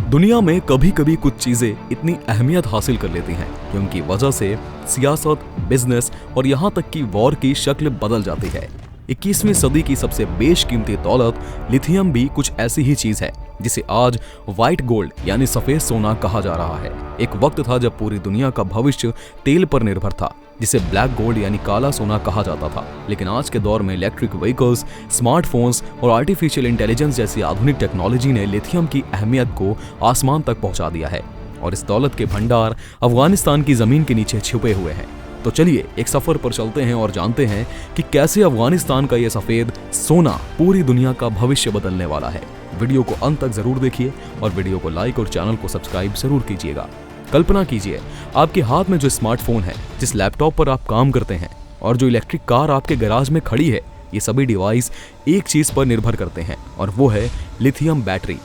दुनिया में कभी कभी कुछ चीजें इतनी अहमियत हासिल कर लेती हैं कि उनकी वजह से सियासत, बिजनेस और यहाँ तक कि वॉर की शक्ल बदल जाती है। 21वीं सदी की सबसे बेशकीमती दौलत लिथियम भी कुछ ऐसी ही चीज है जिसे आज व्हाइट गोल्ड यानी सफेद सोना कहा जा रहा है। एक वक्त था जब पूरी दुनिया का भविष्य तेल पर निर्भर था, जिसे ब्लैक गोल्ड यानी काला सोना कहा जाता था। लेकिन आज के दौर में इलेक्ट्रिक व्हीकल्स, स्मार्टफोन्स और आर्टिफिशियल इंटेलिजेंस जैसी आधुनिक टेक्नोलॉजी ने लिथियम की अहमियत को आसमान तक पहुंचा दिया है और इस दौलत के भंडार अफगानिस्तान की जमीन के नीचे छुपे हुए हैं। तो चलिए एक सफर पर चलते हैं और जानते हैं कि कैसे अफगानिस्तान का यह सफेद सोना पूरी दुनिया का भविष्य बदलने वाला है। वीडियो को अंत तक जरूर देखिए और वीडियो को लाइक और चैनल को सब्सक्राइब जरूर कीजिएगा। कल्पना कीजिए आपके हाथ में जो स्मार्टफोन है, जिस लैपटॉप पर आप काम करते हैं और जो इलेक्ट्रिक कार आपके गैराज में खड़ी है, ये सभी डिवाइस एक चीज पर निर्भर करते हैं और वो है लिथियम बैटरी।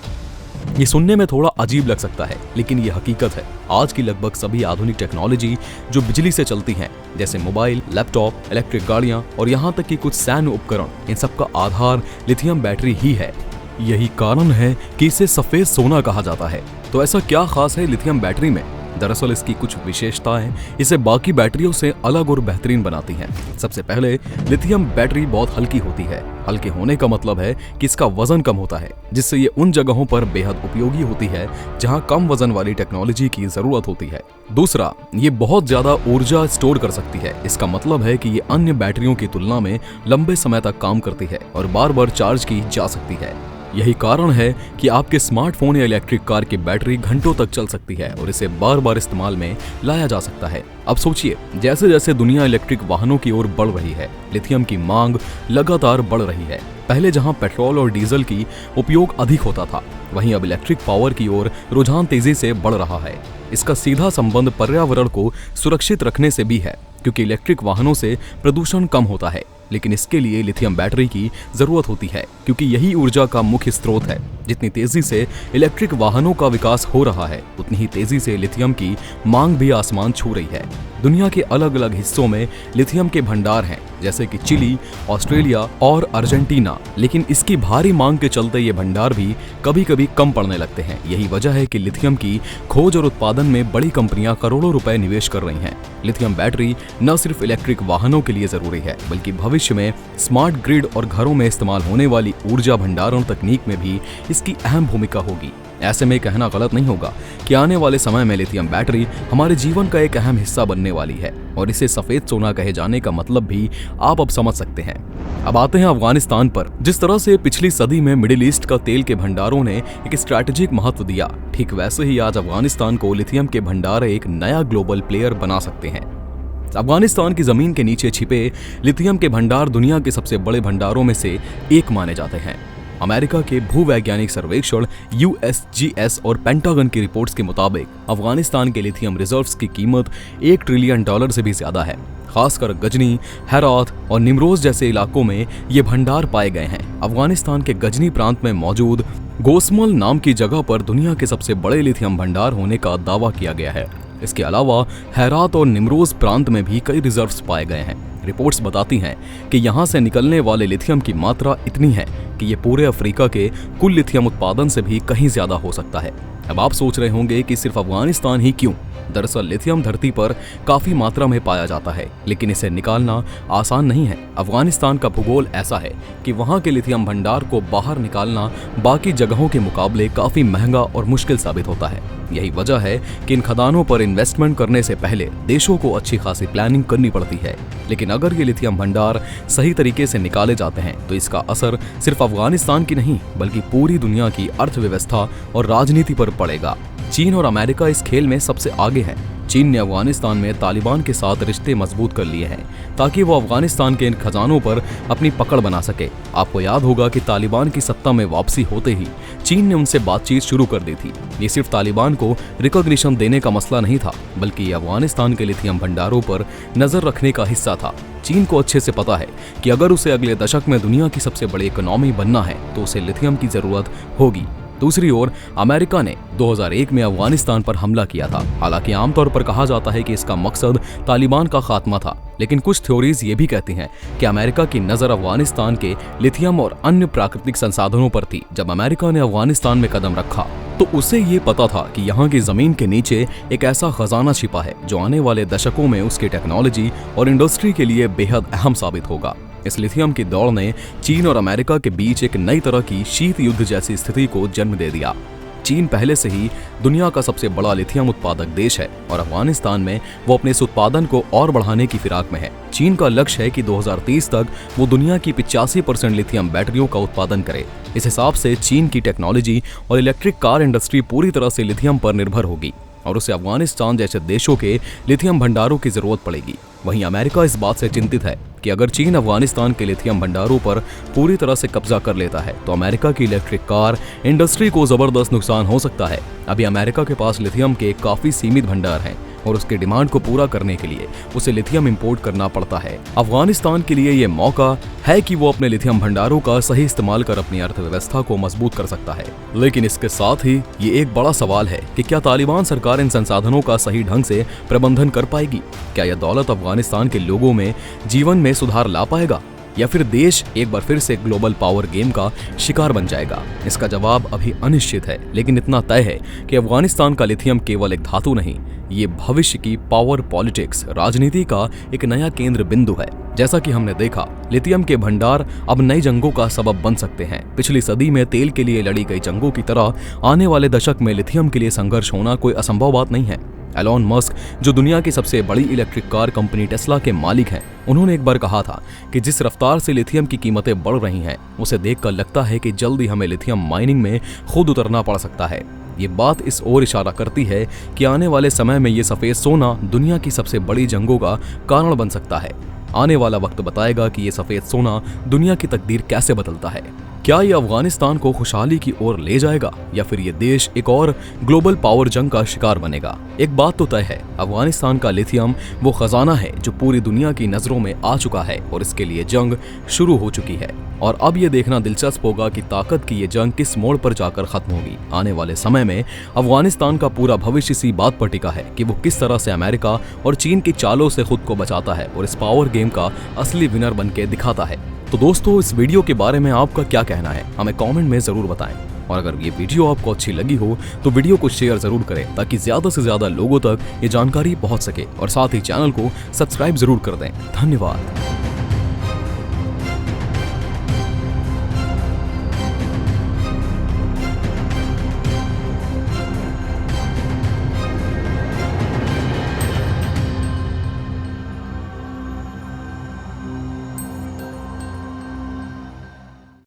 ये सुनने में थोड़ा अजीब लग सकता है, लेकिन ये हकीकत है। आज की लगभग सभी आधुनिक टेक्नोलॉजी जो बिजली से चलती हैं, जैसे मोबाइल, लैपटॉप, इलेक्ट्रिक गाड़ियां और यहाँ तक कि कुछ सैन्य उपकरण, इन सब का आधार लिथियम बैटरी ही है। यही कारण है कि इसे सफेद सोना कहा जाता है। तो ऐसा क्या खास है लिथियम बैटरी में? दरअसल इसकी कुछ विशेषताएं इसे बाकी बैटरियों से अलग और बेहतरीन बनाती हैं। सबसे पहले लिथियम बैटरी बहुत हल्की होती है। हल्के होने का मतलब है कि इसका वजन कम होता है, जिससे ये उन जगहों पर बेहद उपयोगी होती है जहां कम वजन वाली टेक्नोलॉजी की जरूरत होती है। दूसरा, ये बहुत ज्यादा ऊर्जा स्टोर कर सकती है। इसका मतलब है कि ये अन्य बैटरियों की तुलना में लंबे समय तक काम करती है और बार बार चार्ज की जा सकती है। यही कारण है कि आपके स्मार्टफोन या इलेक्ट्रिक कार की बैटरी घंटों तक चल सकती है और इसे बार बार इस्तेमाल में लाया जा सकता है। अब सोचिए, जैसे जैसे दुनिया इलेक्ट्रिक वाहनों की ओर बढ़ रही है, लिथियम की मांग लगातार बढ़ रही है। पहले जहां पेट्रोल और डीजल की उपयोग अधिक होता था, वहीं अब इलेक्ट्रिक पावर की ओर रुझान तेजी से बढ़ रहा है। इसका सीधा संबंध पर्यावरण को सुरक्षित रखने से भी है, क्योंकि इलेक्ट्रिक वाहनों से प्रदूषण कम होता है। लेकिन इसके लिए लिथियम बैटरी की जरूरत होती है, क्योंकि यही ऊर्जा का मुख्य स्रोत है। जितनी तेजी से इलेक्ट्रिक वाहनों का विकास हो रहा है, उतनी ही तेजी से लिथियम की मांग भी आसमान छू रही है। दुनिया के अलग अलग हिस्सों में लिथियम के भंडार हैं, जैसे कि चिली, ऑस्ट्रेलिया और अर्जेंटीना। लेकिन इसकी भारी मांग के चलते ये भंडार भी कभी कभी कम पड़ने लगते हैं। यही वजह है कि लिथियम की खोज और उत्पादन में बड़ी कंपनियां करोड़ों रुपए निवेश कर रही हैं। लिथियम बैटरी न सिर्फ इलेक्ट्रिक वाहनों के लिए जरूरी है, बल्कि भविष्य में स्मार्ट ग्रिड और घरों में इस्तेमाल होने वाली ऊर्जा भंडारण तकनीक में भी इसकी अहम भूमिका होगी। ऐसे में कहना गलत नहीं होगा कि आने वाले समय में लिथियम बैटरी हमारे जीवन का एक अहम हिस्सा बनने वाली है और इसे सफेद सोना कहे जाने का मतलब भी आप अब समझ सकते हैं। अब आते हैं अफगानिस्तान पर। जिस तरह से पिछली सदी में मिडिल ईस्ट का तेल के भंडारों ने एक स्ट्रैटेजिक महत्व दिया, ठीक वैसे ही आज अफगानिस्तान को लिथियम के भंडार एक नया ग्लोबल प्लेयर बना सकते हैं। अफगानिस्तान की जमीन के नीचे छिपे लिथियम के भंडार दुनिया के सबसे बड़े भंडारों में से एक माने जाते हैं। अमेरिका के भूवैज्ञानिक सर्वेक्षण USGS और पेंटागन की रिपोर्ट्स के मुताबिक अफगानिस्तान के लिथियम रिजर्व्स की कीमत $1 ट्रिलियन से भी ज्यादा है। खासकर गजनी, हेरात और निमरोज जैसे इलाकों में ये भंडार पाए गए हैं। अफगानिस्तान के गजनी प्रांत में मौजूद गोसमल नाम की जगह पर दुनिया के सबसे बड़े लिथियम भंडार होने का दावा किया गया है। इसके अलावा हेरात और निमरोज प्रांत में भी कई रिजर्व्स पाए गए हैं। रिपोर्ट्स बताती हैं कि यहाँ से निकलने वाले लिथियम की मात्रा इतनी है कि ये पूरे अफ्रीका के कुल लिथियम उत्पादन से भी कहीं ज्यादा हो सकता है। अब आप सोच रहे होंगे कि सिर्फ अफगानिस्तान ही क्यों? दरअसल लिथियम धरती पर काफी मात्रा में पाया जाता है, लेकिन इसे निकालना आसान नहीं है। अफगानिस्तान का भूगोल ऐसा है कि वहाँ के लिथियम भंडार को बाहर निकालना बाकी जगहों के मुकाबले काफी महंगा और मुश्किल साबित होता है। यही वजह है कि इन खदानों पर इन्वेस्टमेंट करने से पहले देशों को अच्छी खासी प्लानिंग करनी पड़ती है। लेकिन अगर ये लिथियम भंडार सही तरीके से निकाले जाते हैं तो इसका असर सिर्फ अफगानिस्तान की नहीं, बल्कि पूरी दुनिया की अर्थव्यवस्था और राजनीति पर पड़ेगा। चीन और अमेरिका इस खेल में सबसे आगे हैं। चीन ने अफगानिस्तान में तालिबान के साथ रिश्ते मजबूत कर लिए हैं ताकि वो अफगानिस्तान के इन खजानों पर अपनी पकड़ बना सके। आपको याद होगा कि तालिबान की सत्ता में वापसी होते ही चीन ने उनसे बातचीत शुरू कर दी थी। ये सिर्फ तालिबान को रिकॉग्निशन देने का मसला नहीं था, बल्कि ये अफगानिस्तान के लिथियम भंडारों पर नजर रखने का हिस्सा था। चीन को अच्छे से पता है कि अगर उसे अगले दशक में दुनिया की सबसे बड़ी इकोनॉमी बनना है तो उसे लिथियम की जरूरत होगी। दूसरी ओर अमेरिका ने 2001 में अफगानिस्तान पर हमला किया था। हालांकि आमतौर पर कहा जाता है कि इसका मकसद तालिबान का खात्मा था, लेकिन कुछ थ्योरीज ये भी कहती हैं कि अमेरिका की नजर अफगानिस्तान के लिथियम और अन्य प्राकृतिक संसाधनों पर थी। जब अमेरिका ने अफगानिस्तान में कदम रखा तो उसे ये पता था कि यहाँ की जमीन के नीचे एक ऐसा खजाना छिपा है जो आने वाले दशकों में उसकी टेक्नोलॉजी और इंडस्ट्री के लिए बेहद अहम साबित होगा। इस लिथियम की दौड़ ने चीन और अमेरिका के बीच एक नई तरह की शीत युद्ध जैसी स्थिति को जन्म दे दिया। चीन पहले से ही दुनिया का सबसे बड़ा लिथियम उत्पादक देश है और अफगानिस्तान में वो अपने इस उत्पादन को और बढ़ाने की फिराक में है। चीन का लक्ष्य है कि 2030 तक वो दुनिया की 85% लिथियम बैटरियों का उत्पादन करे। इस हिसाब से चीन की टेक्नोलॉजी और इलेक्ट्रिक कार इंडस्ट्री पूरी तरह से लिथियम पर निर्भर होगी और उसे अफगानिस्तान जैसे देशों के लिथियम भंडारों की जरूरत पड़ेगी। वहीं अमेरिका इस बात से चिंतित है कि अगर चीन अफगानिस्तान के लिथियम भंडारों पर पूरी तरह से कब्जा कर लेता है तो अमेरिका की इलेक्ट्रिक कार इंडस्ट्री को जबरदस्त नुकसान हो सकता है। अभी अमेरिका के पास लिथियम के काफी सीमित भंडार हैं और उसके डिमांड को पूरा करने के लिए उसे लिथियम इंपोर्ट करना पड़ता है। अफगानिस्तान के लिए ये मौका है कि वो अपने लिथियम भंडारों का सही इस्तेमाल कर अपनी अर्थव्यवस्था को मजबूत कर सकता है। लेकिन इसके साथ ही ये एक बड़ा सवाल है कि क्या तालिबान सरकार इन संसाधनों का सही ढंग से प्रबंधन कर पाएगी? क्या यह दौलत अफगानिस्तान के लोगों में जीवन में सुधार ला पाएगा या फिर देश एक बार फिर से ग्लोबल पावर गेम का शिकार बन जाएगा? इसका जवाब अभी अनिश्चित है, लेकिन इतना तय है कि अफगानिस्तान का लिथियम केवल एक धातु नहीं, ये भविष्य की पावर पॉलिटिक्स राजनीति का एक नया केंद्र बिंदु है। जैसा कि हमने देखा, लिथियम के भंडार अब नई जंगों का सबब बन सकते हैं। पिछली सदी में तेल के लिए लड़ी गई जंगों की तरह आने वाले दशक में लिथियम के लिए संघर्ष होना कोई असंभव बात नहीं है। एलोन मस्क, जो दुनिया की सबसे बड़ी इलेक्ट्रिक कार कंपनी टेस्ला के मालिक हैं, उन्होंने एक बार कहा था कि जिस रफ्तार से लिथियम की कीमतें बढ़ रही हैं, उसे देखकर लगता है कि जल्द ही हमें लिथियम माइनिंग में खुद उतरना पड़ सकता है। ये बात इस ओर इशारा करती है कि आने वाले समय में ये सफेद सोना दुनिया की सबसे बड़ी जंगों का कारण बन सकता है। आने वाला वक्त बताएगा कि ये सफेद सोना दुनिया की तकदीर कैसे बदलता है। क्या ये अफगानिस्तान को खुशहाली की ओर ले जाएगा या फिर ये देश एक और ग्लोबल पावर जंग का शिकार बनेगा? एक बात तो तय है, अफगानिस्तान का लिथियम वो खजाना है जो पूरी दुनिया की नजरों में आ चुका है और इसके लिए जंग शुरू हो चुकी है। और अब ये देखना दिलचस्प होगा कि ताकत की ये जंग किस मोड़ पर जाकर खत्म होगी। आने वाले समय में अफगानिस्तान का पूरा भविष्य इसी बात पर टिका है कि वो किस तरह से अमेरिका और चीन की चालों से खुद को बचाता है और इस पावर गेम का असली विनर बन के दिखाता है। तो दोस्तों, इस वीडियो के बारे में आपका क्या कहना है, हमें कमेंट में जरूर बताएं। और अगर ये वीडियो आपको अच्छी लगी हो तो वीडियो को शेयर जरूर करें ताकि ज्यादा से ज्यादा लोगों तक ये जानकारी पहुंच सके और साथ ही चैनल को सब्सक्राइब जरूर कर दें। धन्यवाद।